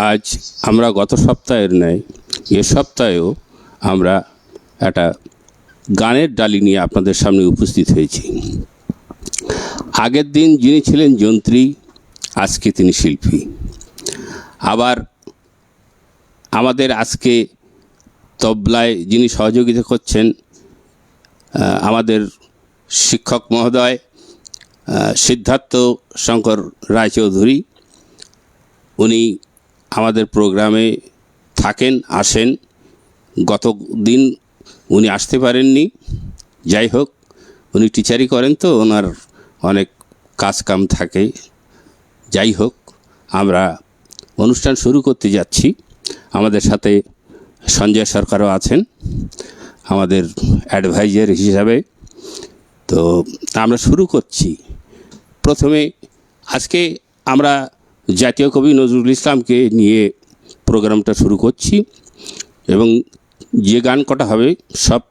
আজ আমরা গত সপ্তাহের ন্যায় এ সপ্তাহেও আমরা একটা গানের ডালি নিয়ে আপনাদের সামনে উপস্থিত হয়েছি। আগের দিন যিনি ছিলেন যন্ত্রী, আজকে তিনি শিল্পী। আবার আমাদের আজকে তবলায় যিনি সহযোগিতা করছেন আমাদের শিক্ষক মহোদয় সিদ্ধার্থ শঙ্কর রায়চৌধুরী, উনি আমাদের প্রোগ্রামে থাকেন, আসেন। গত দিন উনি আসতে পারেননি, যাই হোক উনি টিচারই করেন তো ওনার অনেক কাজ কাম থাকে। যাই হোক, আমরা অনুষ্ঠান শুরু করতে যাচ্ছি। আমাদের সাথে সঞ্জয় সরকারও আছেন আমাদের অ্যাডভাইজার হিসাবে। তো আমরা শুরু করছি। প্রথমে আজকে আমরা জাতীয় কবি নজরুল ইসলামকে নিয়ে প্রোগ্রামটা শুরু করছি এবং যে গান কটা হবে সব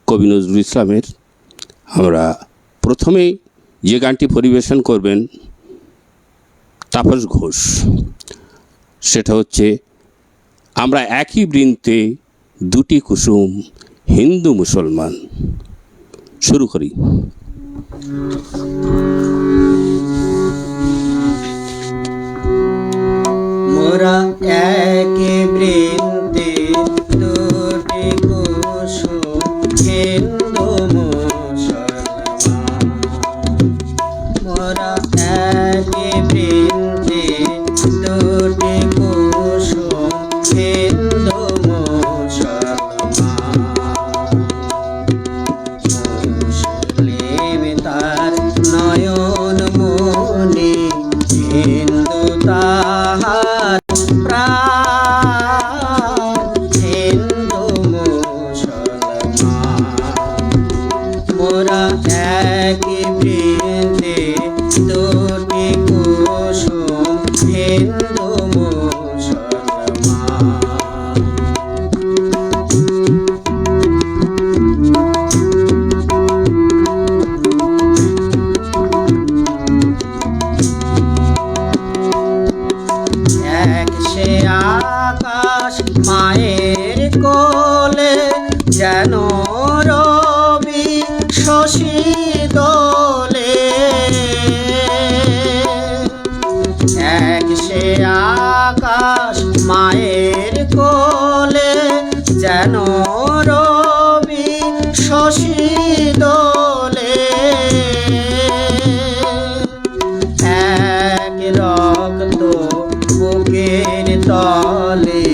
কবি নজরুল ইসলামের। আমরা প্রথমে যে গানটি পরিবেশন করবেন তাপস ঘোষ, সেটা হচ্ছে আমরা একই বৃন্তে দুটি কুসুম হিন্দু মুসলমান। শুরু করি। মোরা একই বৃন্তে দুটি কুসুম হিন্দু মুসলমান। মোরা একই বৃন্তে দুটি কুসুম হিন্দু মুসলমান। মুসলিম তার নয়ন মনি, হিন্দু তাহার প্রাণ। হিন্দু মুসলমান মোরা একই বৃন্তে দুটি কুসুম হিন্দু মুসলমান। এক সে আকাশ মায়ের কোলে, যেন রবি শশী দোলে। এক সে আকাশ মায়ের কোলে, যেন রবি শশী দোলে। এক রক্ত বুকের তলে,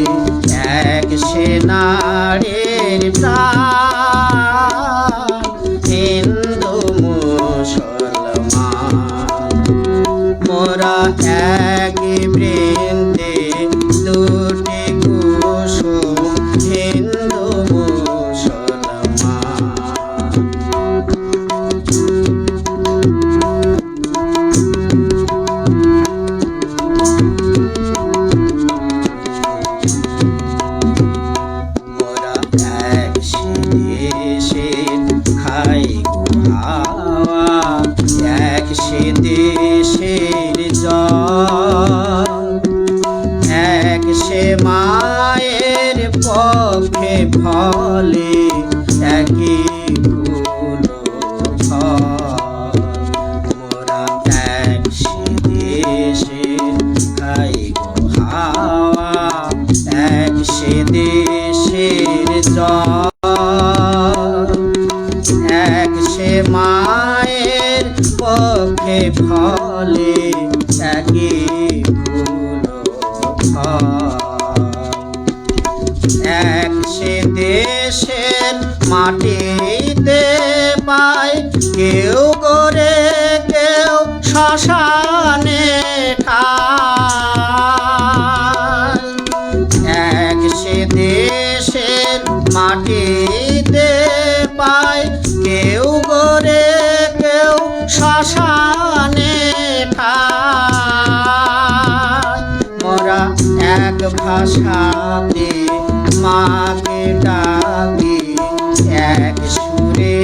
এক সে নারীর প্রাণ। হিন্দু মুসলমান মোরা একই বৃন্তে দুটি কুসুম হিন্দু মুসলমান। মোরা এক দেশের খাই হাওয়া, এক সে দেশের জল। এক সে মায়ের পক্ষে ফলে, একই ফুল ফল। মোরা এক সে দেশের খাই হাওয়া, এক সে দেশের জল। এক সে মায়ের পক্ষে ফলে, একই ফুল ফল। এক সে দেশের মাটিতে পায় কেউ গড়ে, কেউ শ্মশানে ঠায়। এক সে দেশের মাটিতে পায় কেউ গড়ে, কেউ শ্মশানে ঠায়। মোরা এক ভাষাতে মাকে ডাকি, এক সুরে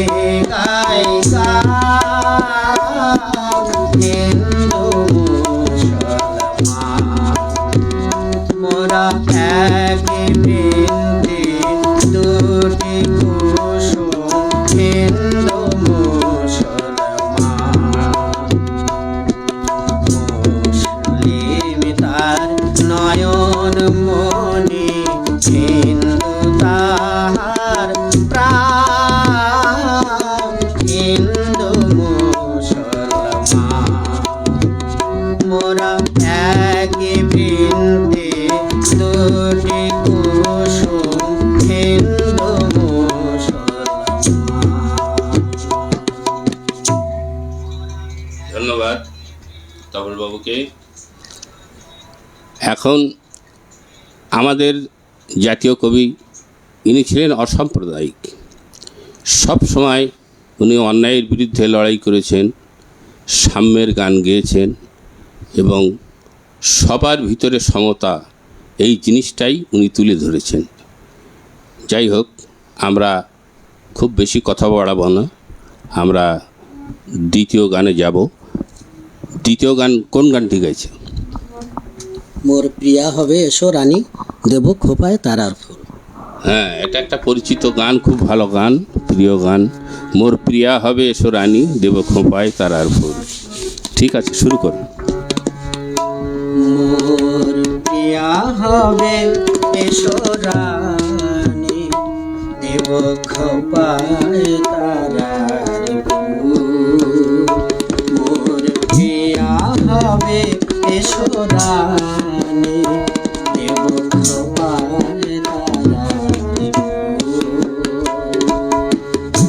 গাই গান। হিন্দু মুসলমান একই বৃন্তে দুটি কুসুম হিন্দু মুসলমান। ধন্যবাদ তপনবাবুকে। এখন আমাদের জাতীয় কবি ইনি ছিলেন অসাম্প্রদায়িক। সব সময় উনি অন্যায়ের বিরুদ্ধে লড়াই করেছেন, সাম্যের গান গেয়েছেন এবং সবার ভিতরে সমতা, এই জিনিসটাই উনি তুলে ধরেছেন। যাই হোক, আমরা খুব বেশি কথা বাড়াবো না, আমরা দ্বিতীয় গানে যাব। দ্বিতীয় গান কোন গানটি গাইছে? মোর প্রিয়া হবে এসো রানী, দেব খোপায় তারার ফুল। হ্যাঁ, এটা একটা পরিচিত গান, খুব ভালো গান, প্রিয় গান। মোর প্রিয়া হবে এসো রানী, দেব খোঁপায় তারার ফুল। ঠিক আছে, শুরু করুন। মোর প্রিয়া হবে এসো রানী, দেব খোপায় তারার ফুল। মোর প্রিয়া হবে এসো রানী, দেব খোপায় তারার ফুল।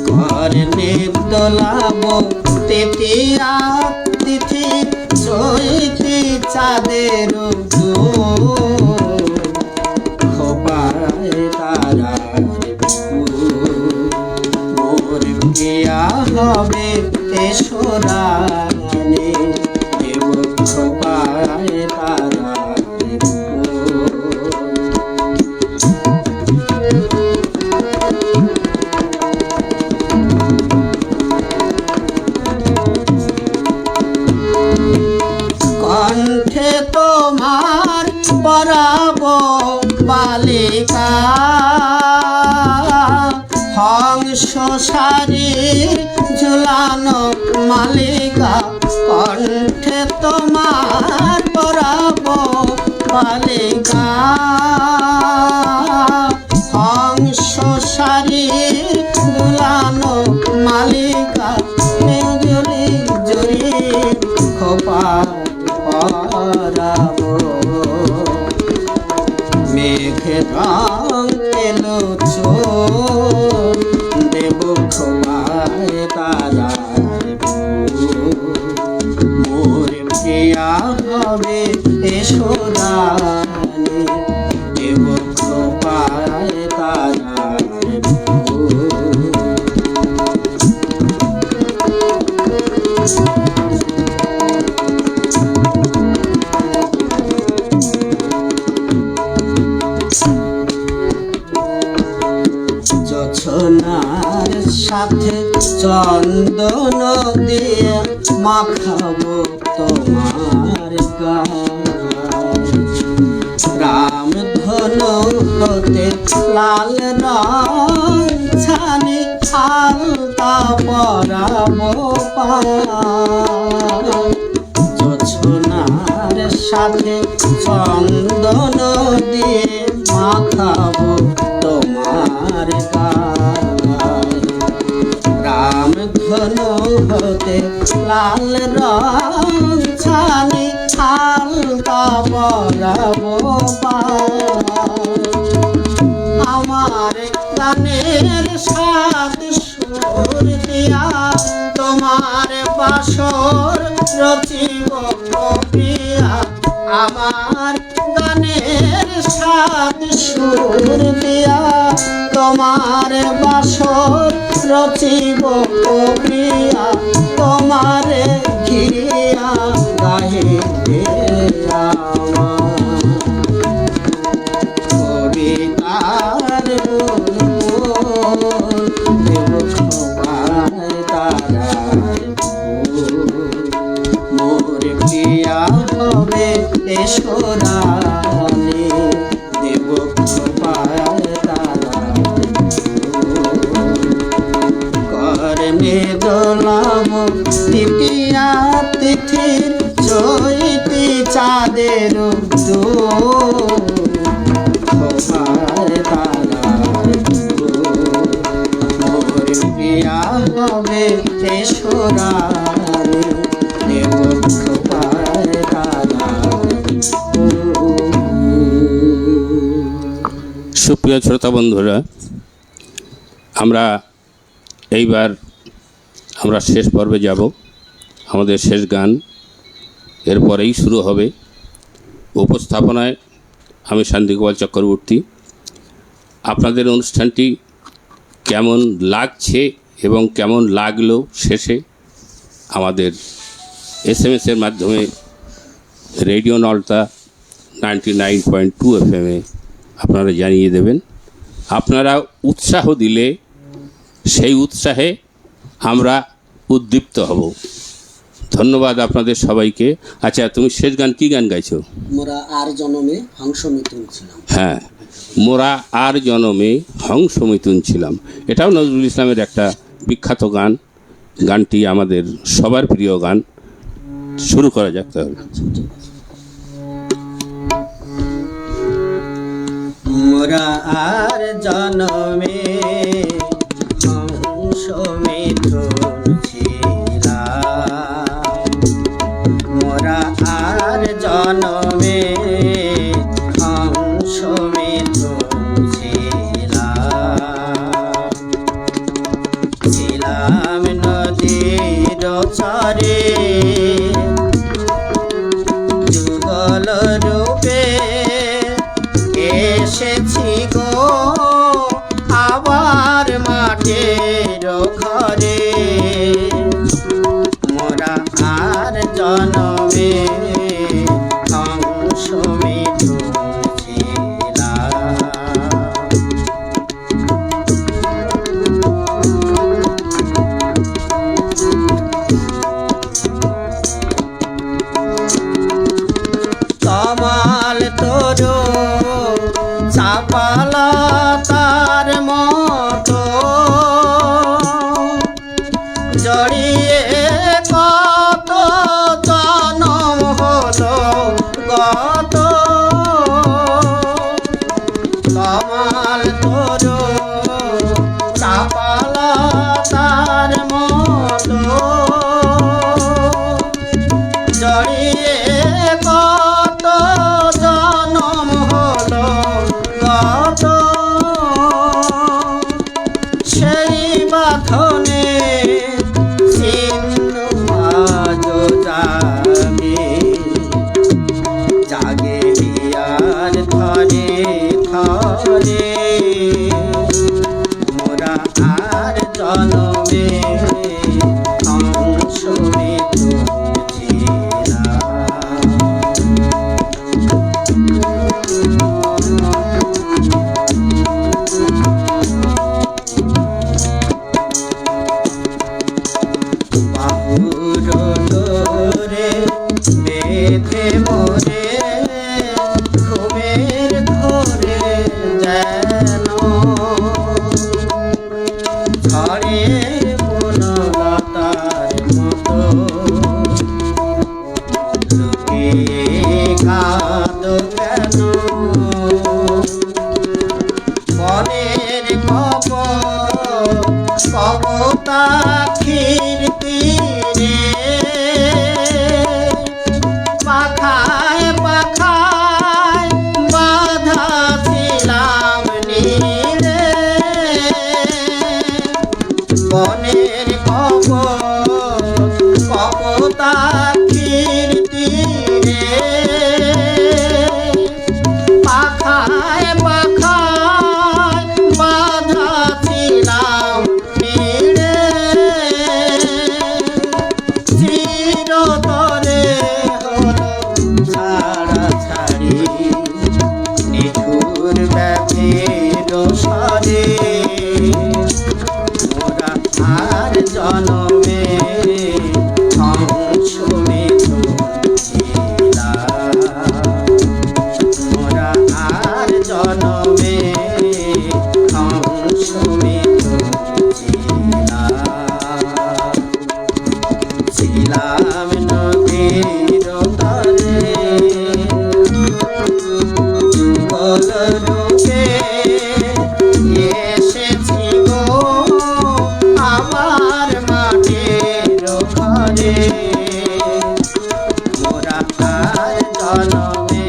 কর্ণে দোলাব তৃতীয়া তিথি চৈতি চাঁদের খোপায় তারার ফুল। মোর প্রিয়া হবে এসো রানী, দেব খোপায় তারার ফুল। কণ্ঠে তোমার পরাব বালিকা, হংস সারি ঝুলানো মালিকা। কণ্ঠে তোমার পরাব বালিকা, হংস সারি ঝুলানো মালিকা। জুড়ি জুড়ি খোপা পরাব, মেঘ রং এলো চোর, দেব খোপায় তারার ফুল। মোর প্রিয়া হবে এসো রানী, দেব খোপায় তারার ফুল। জোছনার সাথে চন্দন দিয়ে মাখাবো তোমার গায়ে। রাম ধনু হতে লাল রং ছানি আলতা পরাবো পায়ে। জোছনার সাথে চন্দন দিয়ে মাখাবো তোমার গায়ে। রাম ধনু হতে লাল রং ছানি আলতা পরাবো পায়ে। আমার গানের সাত সুর দিয়া তোমার বাসর রচিব প্রিয়া। আমার গানের সাত সুর দিয়া তোমার বাসর রচিব প্রিয়া। তোমার ঘিরিয়া গাহিবে আমার কবিতার দেব খোপায় তারার ফুল। মোর প্রিয়া হবে এসো রানী, দেব খোপায় তারার ফুল। কর্ণে দোলাব তৃতীয়া তিথির চৈতি চাঁদের দোল, খোপায় তারার ফুল। মোর প্রিয়া হবে এসো রানী, দেব খোপায় তারার প্রিয় শ্রোতা বন্ধুরা, এইবার আমরা শেষ পর্বে যাব। আমাদের শেষ গান এরপরেই শুরু হবে। উপস্থাপনায় আমি শান্তিগোপাল চক্রবর্তী। আপনাদের অনুষ্ঠানটি কেমন লাগছে এবং কেমন লাগলো শেষে আমাদের SMS-এর মাধ্যমে রেডিও নলতা 99.2 FM-এ আপনারা জানিয়ে দেবেন। আপনারা উৎসাহ দিলে সেই উৎসাহে আমরা উদ্দীপ্ত হব। ধন্যবাদ আপনাদের সবাইকে। আচ্ছা, তুমি শেষ গান কী গান গাইছো? মোরা আর জনমে হংস মিথুন ছিলাম। হ্যাঁ, মোরা আর জনমে হংস মিথুন ছিলাম। এটাও নজরুল ইসলামের একটা বিখ্যাত গান। গানটি আমাদের সবার প্রিয় গান। শুরু করা যাক তাহলে। মোরা আর জনমে হংস মিথুন ছিলাম, মোরা আর জনমে হংস মিথুন ছিলাম, ছিলাম নদীর চরে যুগল রূপে এসেছি গো আবার মাঠের ঘরে, মোরা আর জনমে হংস মিথুন ছিলাম। কমল তরু চাপালা তার মতো জড়িয়ে কত জনম হলো গত, কমল তরু চাপালা তার মতো জড়িয়ে কত জনম হলো গত, সেই বাঁধনে সিন্ধু আজ জাগে, জাগে হিয়ার ধরে ধরে, মোরা আর জনমে হংস মিথুন ছিলাম। বাহুর ডোরে বেঁধে মোরে ঘুমের ঘোরে যেন ঝড়ের বনলতার মতো লুকিয়ে কাঁদো কেন, বনের কবতাখির তীরে পাখায় পাখায় বাঁধা ছিলাম নীড়ে, বনের কবতাখির তীরে পাখায় পাখায় বাঁধা ছিলাম নীড়ে, চিরতরে হলো ছাড়া ছাড়ি নিঠুর ব্যথির স্বরে, মোরা আর জনমে হংস মিথুন ছিলাম, মোরা আর জনমে হংস মিথুন ছিলাম, ছিলাম নদীর তরে যুগল রূপে এসেছি গো আবার মাঠের ঘরে, মোরা আর জনমে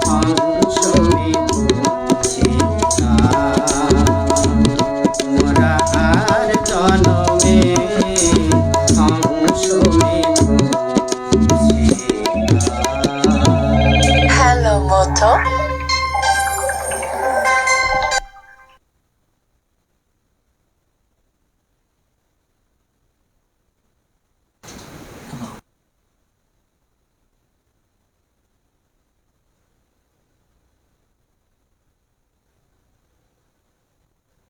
হংস মিথুন এসো